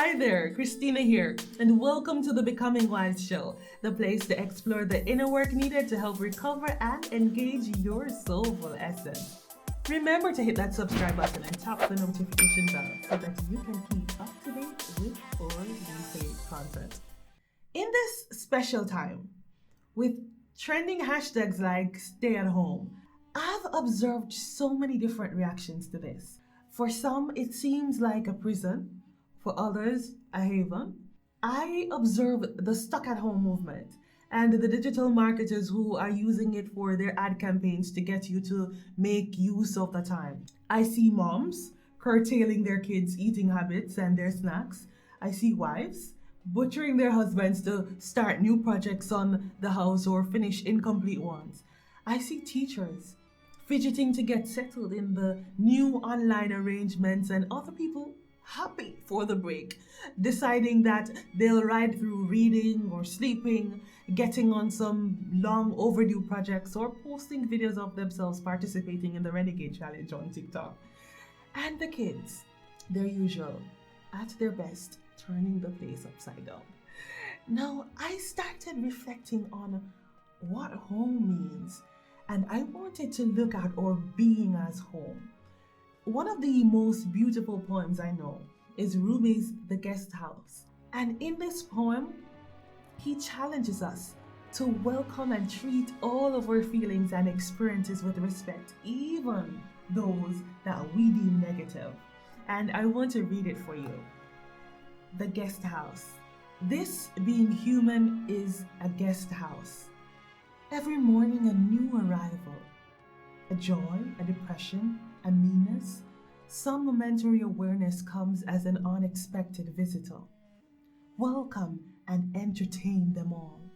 Hi there, Christina here, and welcome to the Becoming Wives show, the place to explore the inner work needed to help recover and engage your soulful essence. Remember to hit that subscribe button and tap the notification bell so that you can keep up to date with all replay content. In this special time, with trending hashtags like stay at home, I've observed so many different reactions to this. For some, it seems like a prison. For others, a haven. I observe the stuck at home movement and the digital marketers who are using it for their ad campaigns to get you to make use of the time. I see moms curtailing their kids' eating habits and their snacks. I see wives butchering their husbands to start new projects on the house or finish incomplete ones. I see teachers fidgeting to get settled in the new online arrangements and other people happy for the break, deciding that they'll ride through reading or sleeping, getting on some long overdue projects, or posting videos of themselves participating in the Renegade Challenge on TikTok. And the kids, their usual, at their best, turning the place upside down. Now, I started reflecting on what home means, and I wanted to look at our being as home. One of the most beautiful poems I know is Rumi's The Guest House. And in this poem, he challenges us to welcome and treat all of our feelings and experiences with respect, even those that we deem negative. And I want to read it for you. The Guest House. This, being human, is a guest house. Every morning a new arrival. A joy, a depression, a meanness, some momentary awareness comes as an unexpected visitor. Welcome and entertain them all.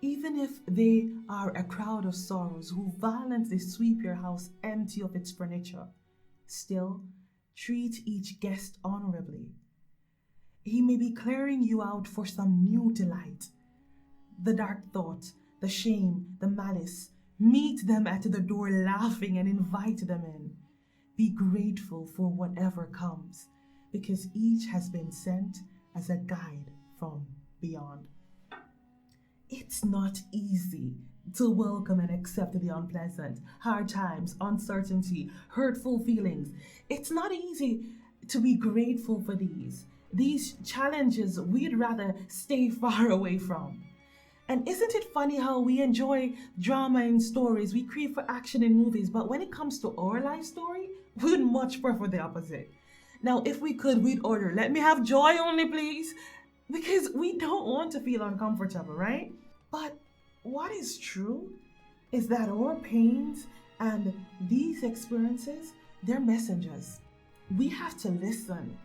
Even if they are a crowd of sorrows who violently sweep your house empty of its furniture, still treat each guest honorably. He may be clearing you out for some new delight. The dark thought, the shame, the malice, meet them at the door laughing and invite them in. Be grateful for whatever comes, because each has been sent as a guide from beyond. It's not easy to welcome and accept the unpleasant, hard times, uncertainty, hurtful feelings. It's not easy to be grateful for these challenges we'd rather stay far away from. And isn't it funny how we enjoy drama in stories, we crave for action in movies, but when it comes to our life story, we'd much prefer the opposite. Now, if we could, we'd order, let me have joy only, please, because we don't want to feel uncomfortable, right? But what is true is that our pains and these experiences, they're messengers. We have to listen.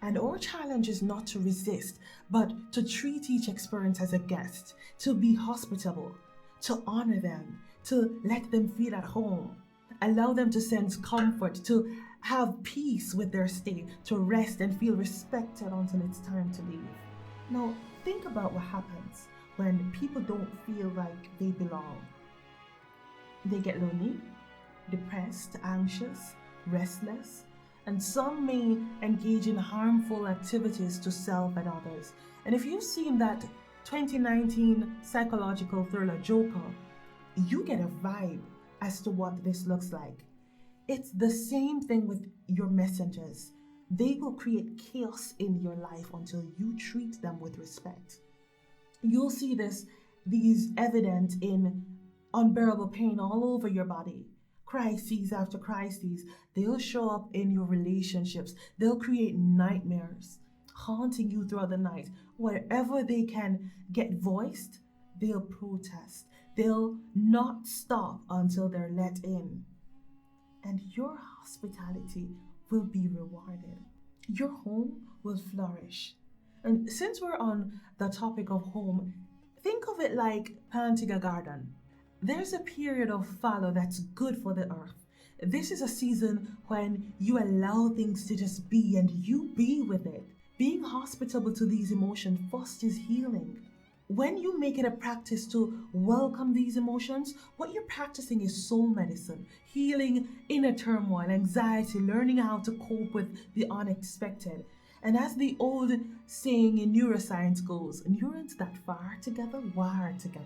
And our challenge is not to resist, but to treat each experience as a guest, to be hospitable, to honor them, to let them feel at home, allow them to sense comfort, to have peace with their stay, to rest and feel respected until it's time to leave. Now, think about what happens when people don't feel like they belong. They get lonely, depressed, anxious, restless, and some may engage in harmful activities to self and others. And if you've seen that 2019 psychological thriller Joker, you get a vibe as to what this looks like. It's the same thing with your messengers. They will create chaos in your life until you treat them with respect. You'll see these evident in unbearable pain all over your body. Crises after crises, they'll show up in your relationships. They'll create nightmares, haunting you throughout the night. Wherever they can get voiced, they'll protest. They'll not stop until they're let in. And your hospitality will be rewarded. Your home will flourish. And since we're on the topic of home, think of it like planting a garden. There's a period of fallow that's good for the earth. This is a season when you allow things to just be and you be with it. Being hospitable to these emotions fosters healing. When you make it a practice to welcome these emotions, what you're practicing is soul medicine, healing inner turmoil, anxiety, learning how to cope with the unexpected. And as the old saying in neuroscience goes, neurons that fire together wire together.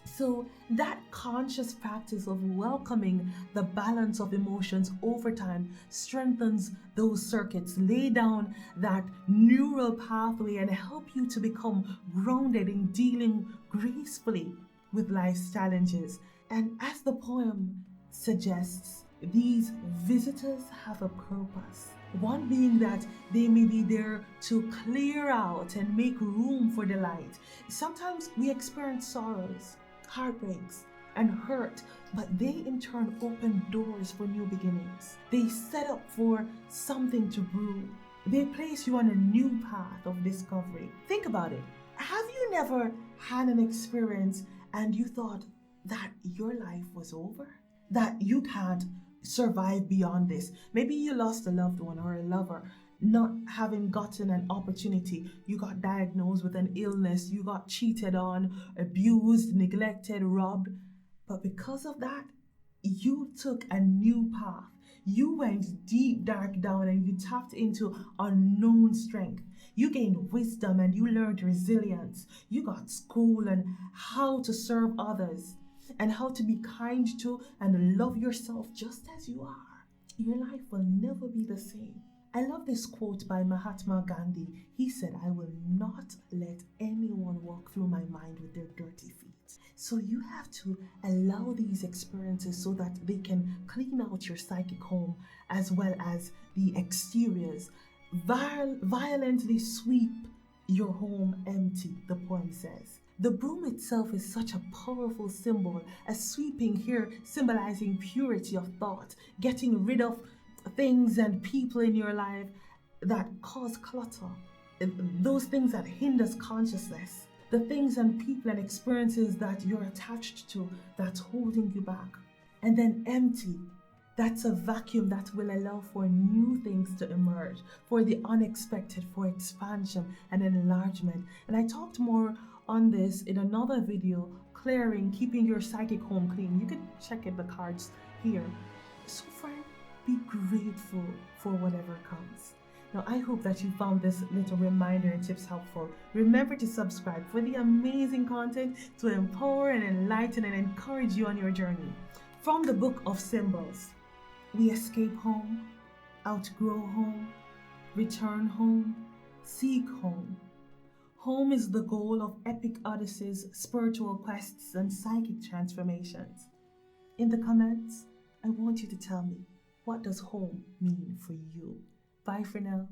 So, that conscious practice of welcoming the balance of emotions over time strengthens those circuits, lay down that neural pathway, and help you to become grounded in dealing gracefully with life's challenges. And as the poem suggests, these visitors have a purpose. One being that they may be there to clear out and make room for the light. Sometimes we experience sorrows, heartbreaks, and hurt, but they in turn open doors for new beginnings. They set up for something to brew. They place you on a new path of discovery. Think about it. Have you never had an experience and you thought that your life was over? That you can't survive beyond this? Maybe you lost a loved one or a lover, not having gotten an opportunity. You got diagnosed with an illness, you got cheated on, abused, neglected, robbed. But because of that, you took a new path. You went deep, dark down, and you tapped into unknown strength. You gained wisdom and you learned resilience. You got school and how to serve others and how to be kind to and love yourself just as you are. Your life will never be the same. I love this quote by Mahatma Gandhi. He said, "I will not let anyone walk through my mind with their dirty feet." So you have to allow these experiences so that they can clean out your psychic home as well as the exteriors. Violently sweep your home empty, the poem says. The broom itself is such a powerful symbol, a sweeping here symbolizing purity of thought, getting rid of things and people in your life that cause clutter, those things that hinders consciousness, the things and people and experiences that you're attached to that's holding you back. And then empty, that's a vacuum that will allow for new things to emerge, for the unexpected, for expansion and enlargement. And I talked more on this in another video, clearing, keeping your psychic home clean. You can check in the cards here. So friend, be grateful for whatever comes. Now, I hope that you found this little reminder and tips helpful. Remember to subscribe for the amazing content to empower and enlighten and encourage you on your journey. From the Book of Symbols, we escape home, outgrow home, return home, seek home. Home is the goal of epic odysseys, spiritual quests, and psychic transformations. In the comments, I want you to tell me, what does home mean for you? Bye for now.